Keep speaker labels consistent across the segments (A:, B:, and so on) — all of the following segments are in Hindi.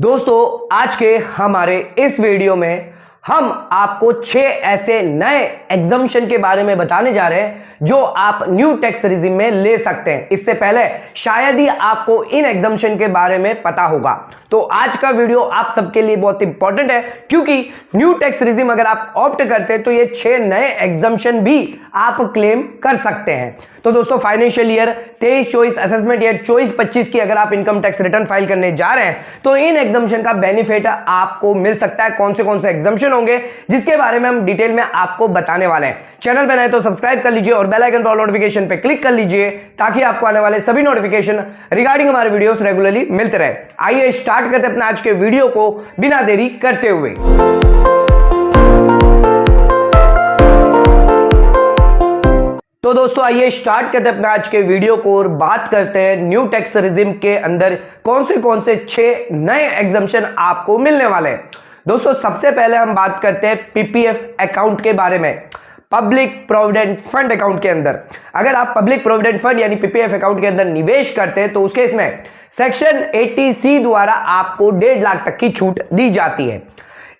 A: दोस्तों आज के हमारे इस वीडियो में हम आपको 6 ऐसे नए एग्जम्पशन के बारे में बताने जा रहे हैं जो आप न्यू टैक्स रिजिम में ले सकते हैं। इससे पहले शायद ही आपको इन एग्जम्पशन के बारे में पता होगा, तो आज का वीडियो आप सबके लिए बहुत इंपॉर्टेंट है क्योंकि न्यू टैक्स रिजिम अगर आप ऑप्ट करते हैं तो ये 6 नए एग्जम्पशन भी आप क्लेम कर सकते हैं। तो दोस्तों फाइनेंशियल ईयर 23-24 असेसमेंट ईयर 24-25 की अगर आप इनकम टैक्स रिटर्न फाइल करने जा रहे हैं तो इन एग्जम्पशन का बेनिफिट आपको मिल सकता है। कौन से एग्जम्पशन होंगे जिसके बारे में हम डिटेल में आपको बताने वाले हैं। चैनल पर नए तो सब्सक्राइब कर लीजिए और बेल आइकन पर ऑल नोटिफिकेशन पे क्लिक कर लीजिए ताकि आपको आने वाले सभी नोटिफिकेशन रिगार्डिंग हमारे वीडियोस रेगुलरली मिलते रहे। आइए स्टार्ट करते हैं अपने आज के वीडियो को बिना देरी करते हुए। तो दोस्तों आइए स्टार्ट करते हैं अपने आज के वीडियो को और बात करते हैं न्यू टैक्स रिजिम के अंदर कौन से 6 नए एग्जम्पशन आपको मिलने वाले हैं। दोस्तों सबसे पहले हम बात करते हैं पीपीएफ अकाउंट के बारे में, पब्लिक प्रोविडेंट फंड अकाउंट के अंदर। अगर आप पब्लिक प्रोविडेंट फंड यानी पीपीएफ अकाउंट के अंदर निवेश करते हैं तो उसके इसमें सेक्शन 80C द्वारा आपको 1.5 लाख तक की छूट दी जाती है।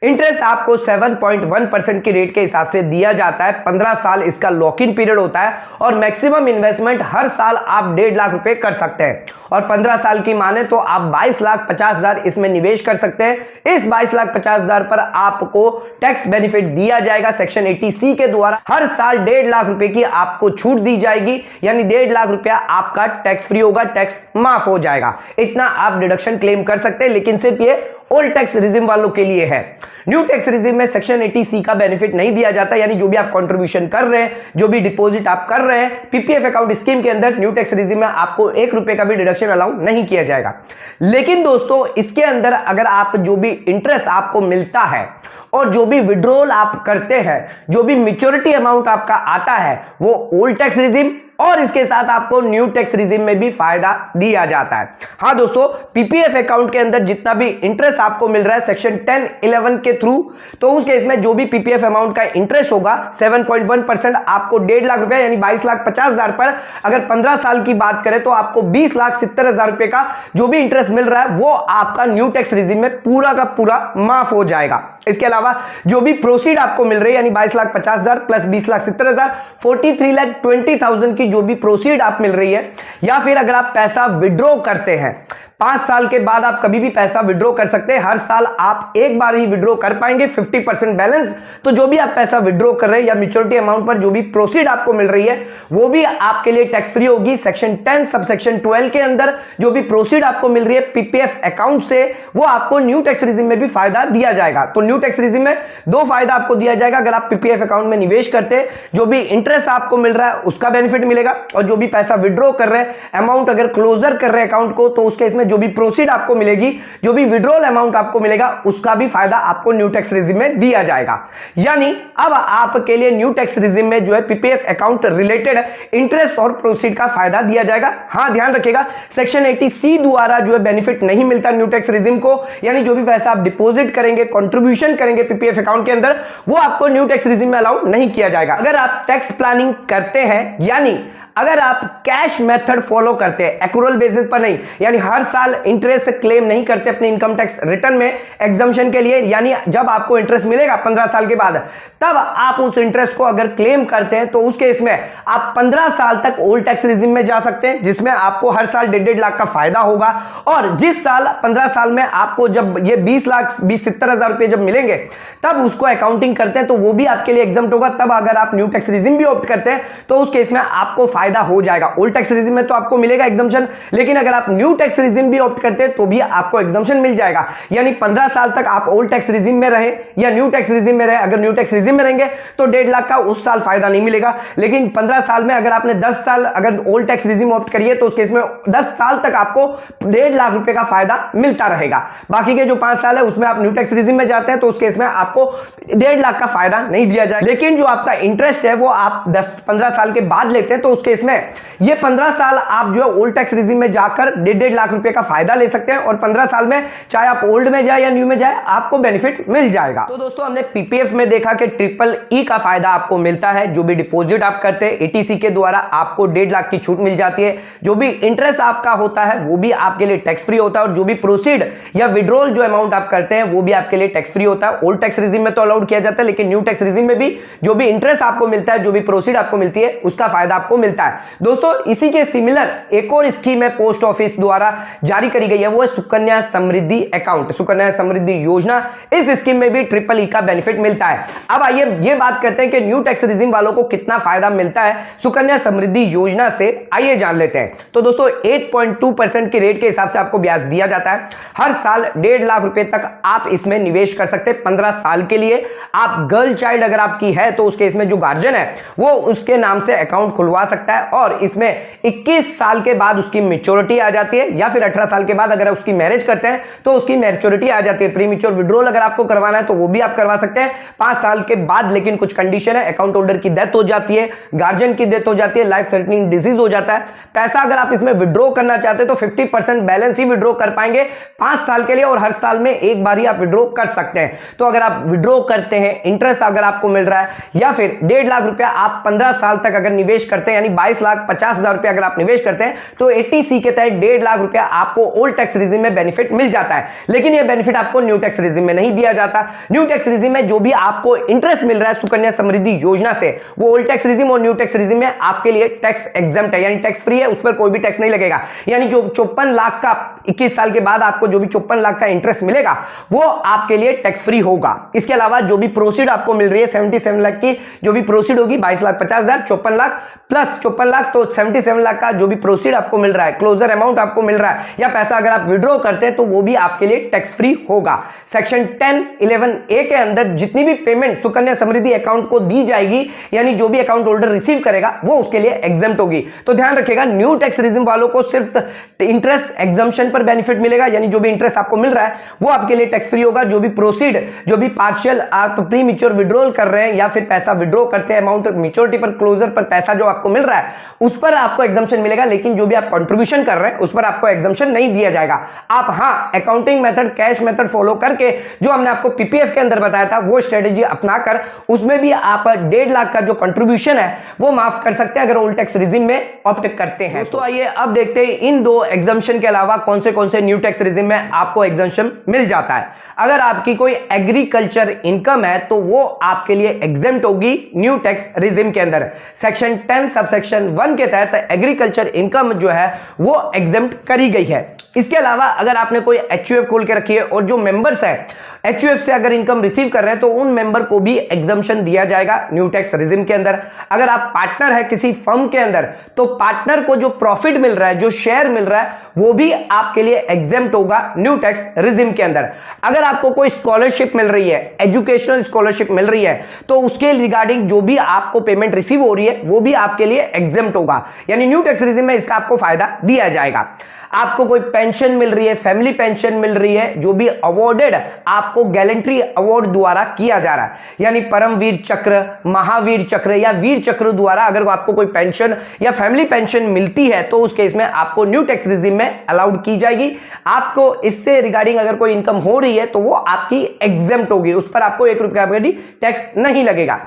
A: इंटरेस्ट आपको 7.1% की रेट के हिसाब से दिया जाता है। 15 साल इसका लॉक इन पीरियड होता है और मैक्सिमम इन्वेस्टमेंट हर साल आप 1.5 लाख रुपए कर सकते हैं और 15 साल की माने तो आप 22,50,000 इसमें निवेश कर सकते हैं। इस 22,50,000 पर आपको टैक्स बेनिफिट दिया जाएगा सेक्शन 80C के द्वारा। हर साल 1.5 लाख रुपए की आपको छूट दी जाएगी यानी 1.5 लाख रुपया आपका टैक्स फ्री होगा, टैक्स माफ हो जाएगा। इतना आप डिडक्शन क्लेम कर सकते हैं, लेकिन सिर्फ ये ओल्ड टैक्स रिजिम वालों के लिए है। न्यू टैक्स रिजिम में सेक्शन 80C का बेनिफिट नहीं दिया जाता, यानी जो भी आप कंट्रीब्यूशन कर रहे हैं, जो भी डिपॉजिट आप कर रहे हैं पीपीएफ अकाउंट स्कीम के अंदर, न्यू टैक्स रिजिम में आपको 1 रुपए का भी डिडक्शन अलाउ नहीं किया जाएगा। लेकिन दोस्तों इसके अंदर अगर आप जो भी इंटरेस्ट आपको मिलता है और जो भी विड्रॉल आप करते हैं, जो भी मैच्योरिटी अमाउंट आपका आता है वो ओल्ड टैक्स रिजिम और इसके साथ आपको न्यू टैक्स रिजिम में भी फायदा दिया जाता है। हाँ दोस्तों, पीपीएफ अकाउंट के अंदर जितना भी इंटरेस्ट आपको मिल रहा है सेक्शन 10(11) के थ्रू, तो उस केस में जो भी पीपीएफ अमाउंट का इंटरेस्ट होगा 7.1% आपको 1.5 लाख रुपए यानी 22,50,000 पर, अगर 15 साल की बात करें तो आपको 20,70,000 रुपए का जो भी इंटरेस्ट मिल रहा है वो आपका न्यू टैक्स रिजिम में पूरा का पूरा माफ हो जाएगा। इसके अलावा जो भी प्रोसीड आपको मिल रही है यानी 22,50,000 प्लस 20,70,000 43,20,000 की जो भी प्रोसीड आप मिल रही है, या फिर अगर आप पैसा विड्रॉ करते हैं 5 साल के बाद आप कभी भी पैसा विड्रॉ कर सकते हैं। हर साल आप एक बार ही विड्रॉ कर पाएंगे 50% बैलेंस। तो जो भी आप पैसा विड्रॉ कर रहे हैं या मैच्योरिटी अमाउंट पर जो भी प्रोसीड आपको मिल रही है वो भी आपके लिए टैक्स फ्री होगी। सेक्शन 10 सबसेक्शन 12 के अंदर जो भी प्रोसीड आपको मिल रही है पीपीएफ अकाउंट से वो आपको न्यू टैक्स रिजिम में भी फायदा दिया जाएगा। तो न्यू टैक्स रिजिम में 2 फायदा आपको दिया जाएगा। अगर आप पीपीएफ अकाउंट में निवेश करते हैं जो भी इंटरेस्ट आपको मिल रहा है उसका बेनिफिट मिलेगा, और जो भी पैसा विड्रॉ कर रहे हैं अमाउंट अगर क्लोजर कर रहे हैं अकाउंट को तो उसके इसमें जो भी प्रोसीड आपको मिलेगी, जो भी विड्रॉल अमाउंट आपको मिलेगा उसका भी फायदा आपको न्यू टैक्स रिजिम में दिया जाएगा। यानी अब आपके लिए न्यू टैक्स रिजिम में जो है पीपीएफ अकाउंट रिलेटेड इंटरेस्ट और प्रोसीड का फायदा दिया जाएगा। हां ध्यान रखिएगा सेक्शन 80C द्वारा जो है बेनिफिट नहीं मिलता न्यू टैक्स रिजिम को, यानी जो भी पैसा आप डिपॉजिट करेंगे कंट्रीब्यूशन करेंगे पीपीएफ अकाउंट के अंदर वो आपको न्यू टैक्स रिजिम में अलाउ नहीं किया जाएगा। अगर आप टैक्स प्लानिंग करते हैं यानी अगर आप कैश मेथड फॉलो करते हैं एक्रूअल बेसिस पर नहीं, यानी हर साल इंटरेस्ट क्लेम नहीं करते अपने इनकम टैक्स रिटर्न में एग्जम्पशन के लिए, यानी जब आपको इंटरेस्ट मिलेगा 15 साल के बाद तब आप उस इंटरेस्ट को अगर क्लेम करते हैं तो उस केस में आप 15 साल तक ओल्ड टैक्स रिजिम में जा सकते हैं जिसमें आपको हर साल 1.5 लाख का फायदा होगा। और जिस साल 15 साल में आपको जब ये 20,70,000 रुपए जब मिलेंगे तब उसको अकाउंटिंग करते हैं तो वो भी आपके लिए एग्जम्प्ट होगा। तब अगर आप न्यू टैक्स रिजिम भी ऑप्ट करते हैं तो उस केस में आपको फायदा हो जाएगा। ओल्ड टैक्स रिजिम में तो आपको मिलेगा एग्जम्पशन, लेकिन अगर आप न्यू टैक्स रिजिम भी ऑप्ट करते हैं तो भी आपको एग्जम्पशन मिल जाएगा। यानी 15 साल तक आप ओल्ड टैक्स रिजिम में रहे या न्यू टैक्स रिजिम में रहे, अगर न्यू टैक्स रिजिम में रहेंगे तो 1.5 लाख का उस साल फायदा नहीं मिलेगा, लेकिन 15 साल में अगर आपने 10 साल अगर ओल्ड टैक्स रिजिम ऑप्ट करिए तो उस केस में 10 साल तक आपको 1.5 लाख रुपए का फायदा मिलता रहेगा। बाकी के जो 5 साल है उसमें आप न्यू टैक्स रिजिम में जाते हैं तो उस केस में आपको 1.5 लाख का फायदा नहीं दिया जाए। लेकिन जो आपका इंटरेस्ट है वो आप 10-15 साल के बाद लेते हैं तो उस केस में ये 15 साल आप जो है ओल्ड टैक्स रिजिम में जाकर 1.5 लाख रुपए का फायदा ले सकते हैं और 15 साल में चाहे आप ओल्ड में जाए या न्यू में जाए आपको बेनिफिट मिल जाएगा। तो दोस्तों हमने पीपीएफ में देखा कि ट्रिपल ई का फायदा आपको मिलता है। जो भी डिपॉजिट आप करते हैं एटीसी के द्वारा आपको 1.5 लाख की छूट मिल जाती है। जो भी इंटरेस्ट आपका होता है वो भी आपके लिए टैक्स फ्री होता है और जो भी प्रोसीड या विड्रॉल जो अमाउंट आप करते हैं वो भी आपके लिए टैक्स फ्री होता है। ओल्ड टैक्स रिजिम में तो अलाउड किया जाता है, लेकिन न्यू टैक्स रिजिम में भी जो भी इंटरेस्ट आपको मिलता है, जो भी प्रोसीड आपको मिलती है, उसका फायदा आपको मिलता है। दोस्तों इसी के सिमिलर एक और स्कीम है पोस्ट ऑफिस द्वारा जारी करी गई है, वो है सुकन्या समृद्धि अकाउंट, सुकन्या समृद्धि योजना। इस स्कीम में भी ट्रिपल ई का बेनिफिट मिलता है। अब आइए ये बात करते हैं कि न्यू टैक्स रिजिम वालों को कितना फायदा मिलता है सुकन्या समृद्धि योजना से, आइए जान लेते हैं। तो दोस्तों 8.2% की रेट के हिसाब से आपको ब्याज दिया जाता है। हर साल 1.5 लाख रुपए तक आप इसमें निवेश कर सकते हैं 15 साल के लिए। आप गर्ल चाइल्ड अगर आपकी है तो उसके इसमें जो गार्जियन है वो उसके नाम से अकाउंट खुलवा सकता है और इसमें 21 साल के बाद उसकी मैच्योरिटी आ जाती है, या फिर 18 साल के बाद अगर उसकी मैरिज करते हैं तो उसकी मैच्योरिटी आ जाती है। प्रीमेच्योर विड्रॉल अगर आपको करवाना है तो वो भी आप करवा सकते हैं 5 साल के बाद, लेकिन कुछ कंडीशन है। अकाउंट होल्डर की डेथ हो जाती है, गार्जियन की डेथ हो जाती है, लाइफ थ्रेटनिंग डिजीज हो जाता है। पैसा अगर आप इसमें विड्रॉ करना चाहते हैं तो 50% बैलेंस ही विड्रॉ कर पाएंगे 5 साल के लिए और हर साल में एक बार ही आप विड्रॉ कर सकते हैं। तो अगर आप विड्रॉ करते हैं, इंटरेस्ट अगर आपको मिल रहा है, या फिर 1.5 लाख रुपया आप 15 साल तक अगर निवेश करते हैं, यानी 22,50,000 रुपया अगर आप निवेश करते हैं तो 80C के तहत 1.5 लाख रुपया आपको ओल्ड टैक्स रिजिम में बेनिफिट मिल जाता है। लेकिन यह बेनिफिट आपको न्यू टैक्स रिजिम में नहीं दिया जाता। न्यू टैक्स रिजिम में जो भी आपको इंटरेस्ट मिल रहा है सुकन्या समृद्धि योजना से, वो ओल्ड टैक्स रिजिम और न्यू टैक्स रिजिम में आपके लिए टैक्स एग्जम्प्ट है, यानी टैक्स फ्री है, उस पर कोई भी टैक्स नहीं लगेगा। यानी जो 54 लाख का 21 साल के बाद आपको जो भी 54 लाख का इंटरेस्ट मिलेगा वो आपके लिए टैक्स फ्री होगा। इसके अलावा जो भी प्रोसीड आपको मिल रही है 77 लाख की जो भी प्रोसीड होगी, 22,50,000, 54 लाख प्लस 54 लाख तो 77 लाख का जो भी प्रोसीड आपको मिल रहा है, क्लोजर अमाउंट आपको मिल रहा है, या पैसा अगर आप विड्रॉ करते हैं तो वो भी आपके लिए टैक्स फ्री होगा। सेक्शन 10(11)(a) के अंदर जितनी भी पेमेंट सुकन्या समृद्धि अकाउंट को दी जाएगी, यानी जो भी अकाउंट होल्डर रिसीव करेगा वो उसके लिए एग्जम्प्ट होगी। तो ध्यान रखिएगा न्यू टैक्स रिजिम वालों को सिर्फ इंटरेस्ट एग्जम्पशन पर बेनिफिट मिलेगा, यानी जो भी इंटरेस्ट आपको मिल रहा है वो आपके लिए टैक्स फ्री होगा। जो भी प्रोसीड, जो भी पार्शियल आप प्री मैच्योर विड्रॉल कर रहे हैं या फिर पैसा विड्रॉ करते हैं, अमाउंट मैच्योरिटी पर, क्लोजर पर पैसा जो आपको मिल रहा है उस पर आपको एग्जम्पशन मिलेगा, लेकिन जो भी आप कंट्रीब्यूशन कर रहे हैं उस पर आपको एग्जम्पशन नहीं दिया जाएगा। आप हाँ accounting method, cash method follow करके जो हमने आपको पीपीएफ के अंदर बताया था वो स्ट्रेटेजी अपनाकर उसमें भी आप 1.5 लाख का जो कंट्रीब्यूशन है वो माफ कर सकते हैं अगर ओल्ड टैक्स रिजिम में ऑप्ट करते हैं। तो आइए अब देखते हैं इन दो एग्जम्पशन के अलावा कौन से न्यू टैक्स रिजिम में आपको एग्जम्पशन मिल जाता है। अगर आपकी कोई एग्रीकल्चर इनकम है तो वो आपके लिए एग्जम्प्ट होगी न्यू टैक्स रिजिम के अंदर। सेक्शन 10 सबसेक्शन 1 के तहत एग्रीकल्चर इनकम जो है वो एग्जम्प्ट करी गई है। इसके अलावा अगर आपने कोई एचयूएफ खोल के रखी है और जो मेंबर्स है एचयूएफ से अगर इनकम रिसीव कर रहे हैं तो उन मेंबर को भी एग्जम्पशन दिया जाएगा न्यू टैक्स रिजिम के अंदर। अगर आप पार्टनर है किसी फर्म के अंदर तो पार्टनर को जो प्रॉफिट मिल रहा है, जो शेयर मिल रहा है, वो भी आपके लिए एग्जम्प्ट होगा न्यू टैक्स रिजिम के अंदर। अगर आपको कोई स्कॉलरशिप मिल रही है, एजुकेशनल स्कॉलरशिप मिल रही है, तो उसके रिगार्डिंग जो भी आपको पेमेंट रिसीव हो रही है वो भी आपके लिए एग्जम्प्ट होगा, यानी न्यू टैक्स रिजिम में इसका आपको फायदा दिया जाएगा। आपको कोई पेंशन मिल रही है, फैमिली पेंशन मिल रही है, जो भी अवॉर्डेड आपको गैलेंट्री अवार्ड द्वारा किया जा रहा है, यानी परमवीर चक्र, महावीर चक्र या वीर चक्र द्वारा अगर आपको कोई पेंशन या फैमिली पेंशन मिलती है तो उस केस में आपको न्यू टैक्स रिजिम में अलाउड की जाएगी। आपको इससे रिगार्डिंग अगर कोई इनकम हो रही है तो वो आपकी एग्जम्प्ट होगी, उस पर आपको 1 रुपया भी टैक्स नहीं लगेगा।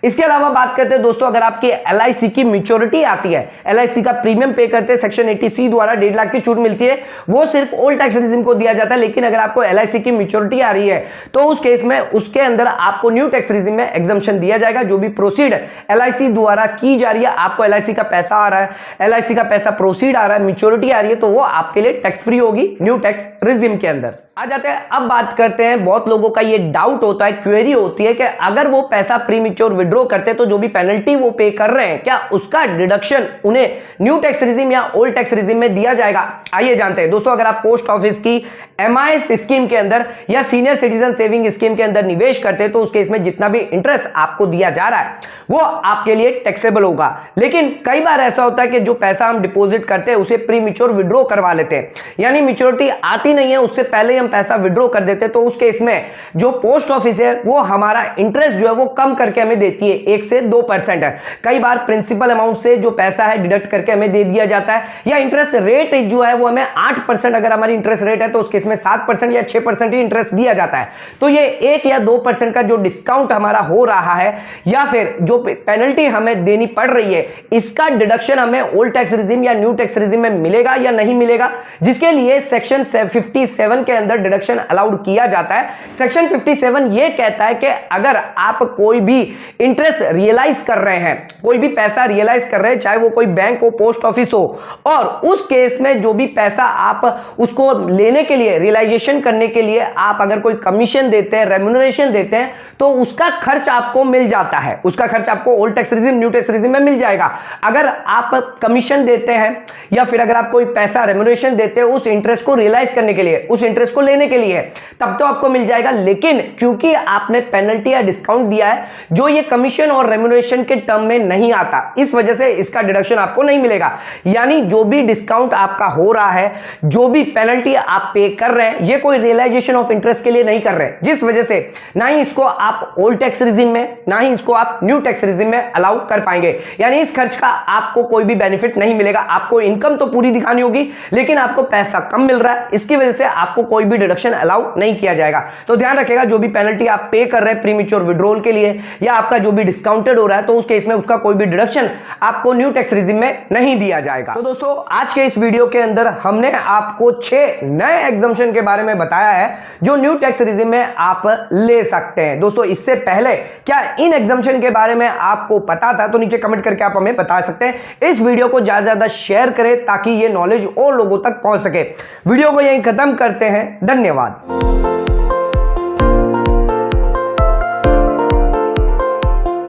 A: इसके अलावा बात करते हैं दोस्तों, अगर आपकी LIC की मैच्योरिटी आती है, LIC का प्रीमियम पे करते हैं, सेक्शन 80C द्वारा 1.5 लाख की छूट मिलती है, वो सिर्फ ओल्ड टैक्स रिजिम को दिया जाता है। लेकिन अगर आपको LIC की मैच्योरिटी आ रही है तो उस केस में उसके अंदर आपको न्यू टैक्स रिजिम में एग्जम्पशन दिया जाएगा। जो भी प्रोसीड LIC द्वारा की जा रही है, आपको LIC का पैसा आ रहा है, LIC का पैसा प्रोसीड आ रहा है, मैच्योरिटी आ रही है, तो वो आपके लिए टैक्स फ्री होगी न्यू टैक्स रिजिम के अंदर। आ जाते हैं, अब बात करते हैं, बहुत लोगों का ये डाउट होता है, क्वेरी होती है कि अगर वो पैसा प्रीमेच्योर विड्रॉ करते तो जो भी पेनल्टी वो पे कर रहे हैं क्या उसका डिडक्शन उन्हें न्यू टैक्स रिजिम या ओल्ड टैक्स रिजिम में दिया जाएगा? आइए जानते हैं दोस्तों। अगर आप पोस्ट ऑफिस की MIS स्कीम के अंदर या सीनियर सिटीजन सेविंग स्कीम के अंदर निवेश करते हैं तो उस केस में जितना भी इंटरेस्ट आपको दिया जा रहा है वो आपके लिए टैक्सेबल होगा। लेकिन कई बार ऐसा होता है कि जो पैसा हम डिपॉजिट करते हैं उसे प्रीमेच्योर विड्रॉ करवा लेते हैं, यानी मैच्योरिटी आती नहीं है उससे पहले हम हम पैसा विड्रॉ कर देते हैं तो उस केस में जो पोस्ट ऑफिस है वो हमारा इंटरेस्ट जो है वो कम करके हमें देती है, 1 से 2% है। कई बार प्रिंसिपल अमाउंट से जो पैसा है डिडक्ट करके हमें दे दिया जाता है, या इंटरेस्ट रेट जो है वो हमें 8%, अगर हमारी इंटरेस्ट रेट है तो उस केस में 7% या 6% ही इंटरेस्ट दिया जाता है। तो ये 1 या 2% का जो डिस्काउंट हमारा हो रहा है या फिर जो पेनल्टी हमें देनी पड़ रही है, इसका डिडक्शन हमें ओल्ड टैक्स रिजिम या न्यू टैक्स रिजिम में मिलेगा या नहीं मिलेगा, जिसके लिए सेक्शन 57 के अंदर डिडक्शन अलाउड किया जाता है। सेक्शन 57 ये कहता है कि अगर आप कोई भी इंटरेस्ट रियलाइज कर रहे हैं, कोई भी पैसा रियलाइज कर रहे हैं, चाहे वो कोई बैंक हो, पोस्ट ऑफिस हो, और उस केस में जो भी पैसा आप उसको लेने के लिए, रियलाइजेशन करने के लिए आप अगर कोई कमीशन देते हैं, रेम्यूनरेशन देते हैं, तो उसका खर्च आपको मिल जाता है। उसका खर्च आपको old tax regime, new tax regime में मिल जाएगा। अगर आप कमीशन देते हैं या फिर अगर आप कोई पैसा रेम्यूनरेशन देते हैं उस इंटरेस्ट को रियलाइज करने के लिए, उस इंटरेस्ट को लेने के लिए, तब तो आपको मिल जाएगा। लेकिन क्योंकि आपने पेनल्टी या डिस्काउंट दिया है जो ये कमीशन और रेम्यूनरेशन के टर्म में नहीं आता, इस वजह से इसका डिडक्शन आपको नहीं मिलेगा। यानी जो भी डिस्काउंट आपका हो रहा है, जो भी पेनल्टी आप पे कर रहे हैं, ये कोई रियलाइजेशन ऑफ इंटरेस्ट के लिए नहीं कर रहे हैं, जिस वजह से ना ही इसको आप ओल्ड टैक्स रिजिम में, ना ही इसको आप न्यू टैक्स रिजिम में अलाउ कर पाएंगे। यानी इस खर्च का आपको कोई भी बेनिफिट नहीं मिलेगा। आपको इनकम तो पूरी दिखानी होगी लेकिन आपको पैसा कम मिल रहा है, इसकी वजह से आपको कोई भी डिडक्शन अलाउ नहीं किया जाएगा। तो ध्यान रखिएगा, जो भी पेनल्टी आप पे कर रहे हैं प्रीमेच्योर विड्रॉल के लिए या आपका जो भी डिस्काउंटेड हो रहा है, तो उस केस में उसका कोई भी डिडक्शन आपको न्यू टैक्स रिजिम में नहीं दिया जाएगा। तो दोस्तों आज के इस वीडियो के अंदर हमने आपको 6 नए एग्जम्पशन के बारे में बताया है जो न्यू टैक्स रिजिम में आप ले सकते हैं। दोस्तों इससे पहले क्या इन एग्जम्पशन के बारे में आपको पता था, तो नीचे कमेंट करके आप हमें बता सकते हैं। इस वीडियो को ज्यादा से ज्यादा शेयर करें ताकि ये नॉलेज और लोगों तक पहुंच सके। वीडियो को यहीं खत्म करते हैं, धन्यवाद।